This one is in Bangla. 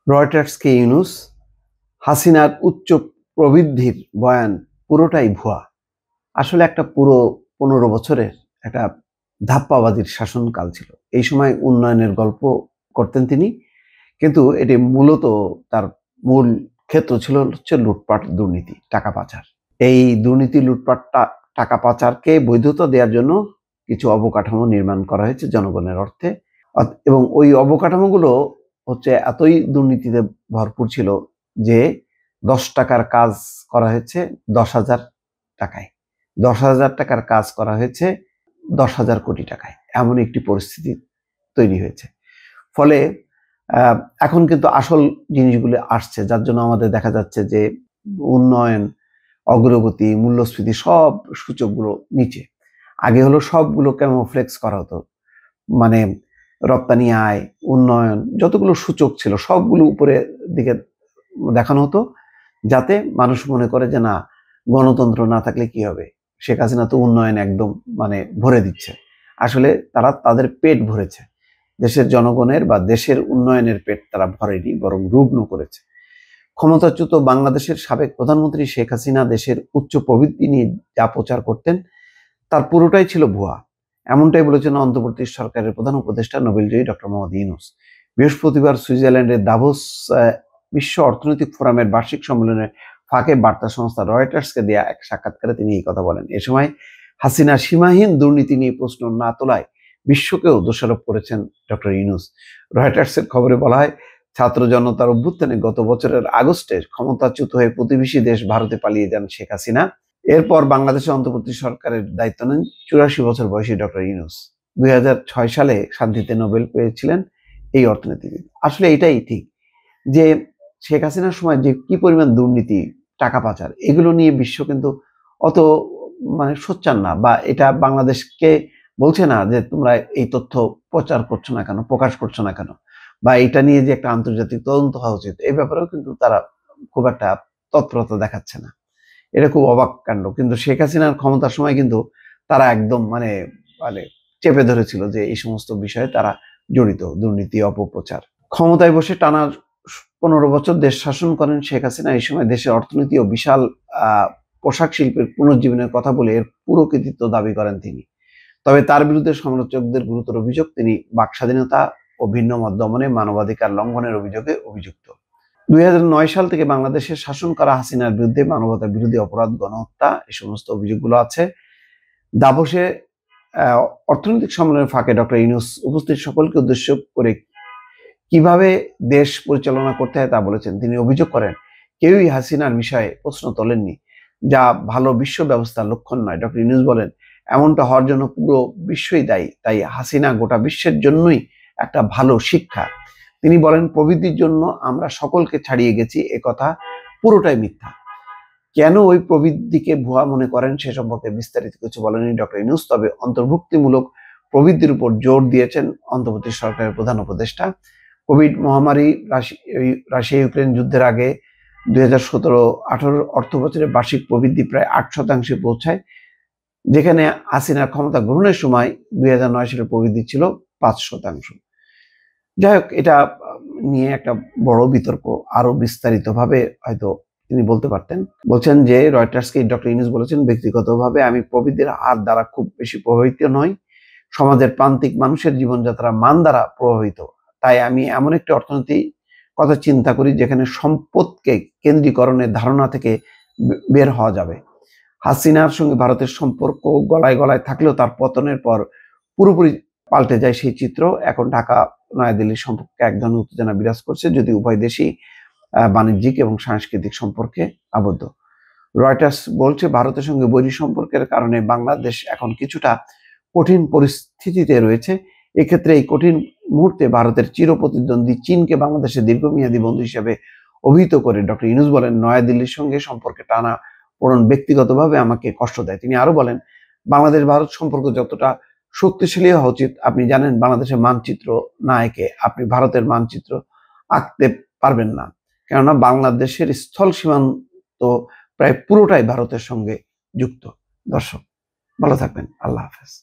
রয়টার্সকে ইউনুস হাসিনার উচ্চ প্রবৃদ্ধির বয়ান পুরোটাই ভুয়া। আসলে একটা পুরো 15 বছরের একটা ধাপ্পাবাজির শাসনকাল ছিল। এই সময় উন্নয়নের গল্প করতেন তিনি, কিন্তু এটি মূলত তার মূল ক্ষেত্র ছিল হচ্ছে লুটপাট, দুর্নীতি, টাকা পাচার। এই দুর্নীতি, লুটপাট, টাকা পাচারকে বৈধতা দেওয়ার জন্য কিছু অবকাঠামো নির্মাণ করা হয়েছে জনগণের অর্থে, এবং ওই অবকাঠামোগুলো হচ্ছে এতই দুর্নীতিতে ভরপুর ছিল যে 10 টাকার কাজ করা হয়েছে 10,000 টাকায়, 10,000 টাকার কাজ করা হয়েছে 10,000 কোটি টাকায়। এমন একটি পরিস্থিতি তৈরি হয়েছে। ফলে এখন কিন্তু আসল জিনিসগুলো আসছে, যার জন্য আমাদের দেখা যাচ্ছে যে উন্নয়ন, অগ্রগতি, মূল্যস্ফীতি সব সূচকগুলো নিচে। আগে হলো সবগুলো ক্যামোফ্লেক্স করা হতো, মানে রপ্তানি আয়, উন্নয়ন, যতগুলো সূচক ছিল সবগুলো উপরে দিকে দেখানো হতো, যাতে মানুষ মনে করে যে না, গণতন্ত্র না থাকলে কি হবে, শেখ হাসিনা তো উন্নয়ন একদম মানে ভরে দিচ্ছে। আসলে তারা তাদের পেট ভরেছে, দেশের জনগণের বা দেশের উন্নয়নের পেট তারা ভরেনি, বরং রুগ্ন করেছে। ক্ষমতাচ্যুত বাংলাদেশের সাবেক প্রধানমন্ত্রী শেখ হাসিনা দেশের উচ্চ প্রবৃদ্ধি নিয়ে যা প্রচার করতেন তার পুরোটাই ছিল ভুয়া। এমনটাই বলেছেন অন্তর্বর্তী সরকারের প্রধান উপদেষ্টা নোবেলজয়ী ডক্টর মোহাম্মদ ইউনূস। বৃহস্পতিবার সুইজারল্যান্ডের দাভোস বিশ্ব অর্থনৈতিক ফোরামের বার্ষিক সম্মেলনের ফাঁকে বার্তা সংস্থা রয়টার্সকে দেয়া এক সাক্ষাৎকারে তিনি এই কথা বলেন। এ সময় হাসিনা সীমাহীন দুর্নীতি নিয়ে প্রশ্ন না তোলায় বিশ্বকেও দোষারোপ করেছেন ডক্টর ইউনূস। রয়টার্সের খবরে বলা হয়, ছাত্র জনতার অভ্যুত্থানে গত বছরের আগস্টে ক্ষমতাচ্যুত হয়ে প্রতিবেশী দেশ ভারতে পালিয়ে যান শেখ হাসিনা। এরপর বাংলাদেশের অন্তর্বর্তী সরকারের দায়িত্ব নেন 84 বছর বয়সী ডক্টর ইউনূস। 2006 সালে শান্তিতে নোবেল পেয়েছিলেন এই অর্থনীতিবিদ। আসলে এটাই ঠিক যে শেখ হাসিনার সময় যে কি পরিমাণ দুর্নীতি, টাকা পাচার, এগুলো নিয়ে বিশ্ব কিন্তু অত মানে সোচ্চার না, বা এটা বাংলাদেশকে বলছে না যে তোমরা এই তথ্য প্রচার করছো না কেন, প্রকাশ করছো না কেন, বা এটা নিয়ে যে একটা আন্তর্জাতিক তদন্ত হওয়া উচিত, এই ব্যাপারেও কিন্তু তারা খুব একটা তৎপরতা দেখাচ্ছে না। এটা খুব অবাক কাণ্ড। কিন্তু শেখ হাসিনার ক্ষমতার সময় কিন্তু তারা একদম মানে মানে চেপে ধরেছিল যে এই সমস্ত বিষয়ে তারা জড়িত, দুর্নীতি, অপপ্রচার। ক্ষমতায় বসে টানা 15 বছর দেশ শাসন করেন শেখ হাসিনা। এই সময় দেশের অর্থনীতি ও বিশাল পোশাক শিল্পের পুনর্জীবনের কথা বলে এর পুরো কৃতিত্ব দাবি করেন তিনি। তবে তার বিরুদ্ধে সমালোচকদের গুরুতর অভিযোগ, তিনি বাক স্বাধীনতা ও ভিন্ন মত দমনে, মানবাধিকার লঙ্ঘনের অভিযোগে অভিযুক্ত। 2009 সাল থেকে বাংলাদেশের শাসন করা হাসিনার বিরুদ্ধে মানবতা বিরোধী অপরাধ, গণহত্যা, এই সমস্ত অভিযোগগুলো আছে। দাভোসে অর্থনৈতিক সম্মেলনের ফাঁকে ডক্টর ইউনূস উপস্থিত সকলকে উদ্দেশ্য করে কিভাবে দেশ পরিচালনা করতে হয় তা বলেছেন। তিনি অভিযোগ করেন, কেউই হাসিনার বিষয়ে প্রশ্ন তোলেননি, যা ভালো বিশ্ব ব্যবস্থার লক্ষণ নয়। ডক্টর ইউনূস বলেন, এমনটা হওয়ার জন্য পুরো বিশ্বই দায়ী, তাই হাসিনা গোটা বিশ্বের জন্যই একটা ভালো শিক্ষা। তিনি বলেন, প্রবৃদ্ধির জন্য আমরা সকলকে ছাড়িয়ে গেছি, এ কথা পুরোটাই মিথ্যা। কেন ওই প্রবৃদ্ধিকে ভুয়া মনে করেন সে সম্পর্কে বিস্তারিত কিছু বলেনি ডক্টর ইউনূস, তবে অন্তর্ভুক্তিমূলক প্রবৃদ্ধির উপর জোর দিয়েছেন অন্তর্বর্তী সরকারের প্রধান উপদেষ্টা। কোভিড মহামারী, রাশিয়া ইউক্রেন যুদ্ধের আগে 2017-18 অর্থ বছরে বার্ষিক প্রবৃদ্ধি প্রায় 8% পৌঁছায়, যেখানে হাসিনার ক্ষমতা গ্রহণের সময় 2009 সালের প্রবৃদ্ধি ছিল 5%। যাই হোক, এটা নিয়ে একটা বড় বিতর্ক, আরো বিস্তারিতভাবে হয়তো তিনি বলতে পারতেন। বলছেন যে রয়টার্সকে ডক্টর ইউনূস বলেছেন, ব্যক্তিগতভাবে আমি প্রবৃদ্ধির হার দ্বারা খুব বেশি প্রভাবিত নই, সমাজের প্রান্তিক মানুষের জীবনযাত্রার মান দ্বারা প্রভাবিত। তাই আমি এমন একটি অর্থনীতি কথা চিন্তা করি যেখানে সম্পদকে কেন্দ্রীকরণের ধারণা থেকে বের হওয়া যাবে। হাসিনার সঙ্গে ভারতের সম্পর্ক গলায় গলায় থাকলেও তার পতনের পর পুরোপুরি পাল্টে যায় সেই চিত্র। এখন ঢাকা নয়াদিল্লির সম্পর্কে এক ধরনের উত্তেজনা বিরাজ করছে, যদি উভয় দেশই বাণিজ্যিক এবং সাংস্কৃতিক সম্পর্কে আবদ্ধ। রয়টার্স বলছে, ভারতের সঙ্গে বৈরী সম্পর্কের কারণে বাংলাদেশ এখন কিছুটা কঠিন পরিস্থিতিতে রয়েছে। এক্ষেত্রে এই কঠিন মুহূর্তে ভারতের চিরপ্রতিদ্বন্দ্বী চীনকে বাংলাদেশের দীর্ঘমেয়াদী বন্ধু হিসেবে অভিহিত করে ডক্টর ইউনূস বলেন, নয়াদিল্লির সঙ্গে সম্পর্কে টানা পড়ন ব্যক্তিগতভাবে আমাকে কষ্ট দেয়। তিনি আরো বলেন, বাংলাদেশ ভারত সম্পর্ক যতটা শক্তিশালী হওয়া উচিত, আপনি জানেন বাংলাদেশের মানচিত্র না এঁকে আপনি ভারতের মানচিত্র আঁকতে পারবেন না, কেননা বাংলাদেশের স্থল সীমান্ত প্রায় পুরোটাই ভারতের সঙ্গে যুক্ত। দর্শক, ভালো থাকবেন। আল্লাহ হাফেজ।